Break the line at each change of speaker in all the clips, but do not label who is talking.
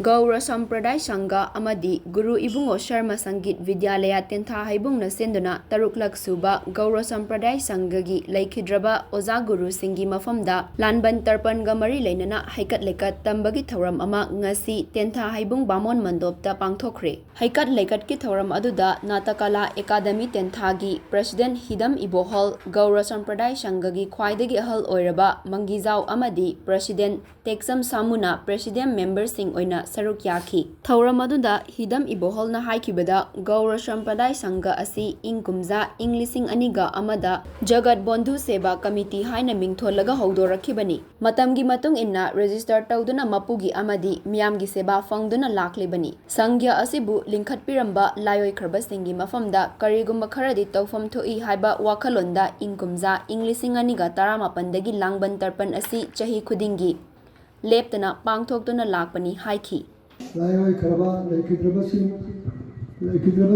Goura Sampradai Sanga amadi Guru Ibungo Sharma Sangeet Vidyalaya Tentha Heibung sinduna taruklak suba Goura Sampradai Sangagi leikhidraba Oja Guru singgi mafamda Langbang Tarpan gamari Leinana Heikat Leikat Tambagi Thouram ama ngasi Tentha Heibung Bamon Mandap Pangthokkhre Heikat Leikat Thouram aduda Nata Kala Academy Tentha gi President Hidam Ibohal Goura Sampradai Sangagi khwaidagi ahal oiraba Mangijao amadi President Tekcham Shamu na presidium member oina saruk yaki. Thouram aduda Hidam Ibohal na haikibada Goura Shampradai Sanga asi ingkumza Inglising aniga amada Jagat Bondhu Seba Committee haina mingtholaga haudorakibani. Matamgi matung inna register tawduna mapugi amadi miyamgi seba fangduna laklibani. Sangkhya asibu lingkhatpiramba layoikhraba singgi mafamda karigumba kharadi tawfam thoi haiba wakhalonda ingkumza Inglising aniga 18 Langbang Tarpan asi chahi khudingi leptana pangthokduna lakpani haiki.
Leikhidraba leikhidraba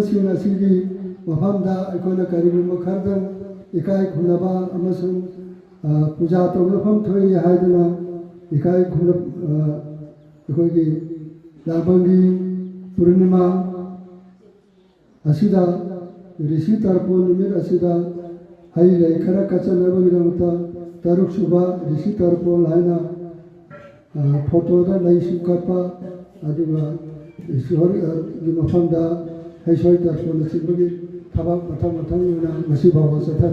sing asigi mafamda aikona karigumba khardam ikai khunaba amasung puja tawlafam thoi haiduna ikai khunab akoigi labanggi purnima asida rishi tarpon nimir asida hai leikhara kachanaba gidamta taruk suba rishi tarpon laina photo da lai sukapa aduga ishor gi mafamda hai soi tarpon sibagi thaba mathang mathang na masi bawa sathar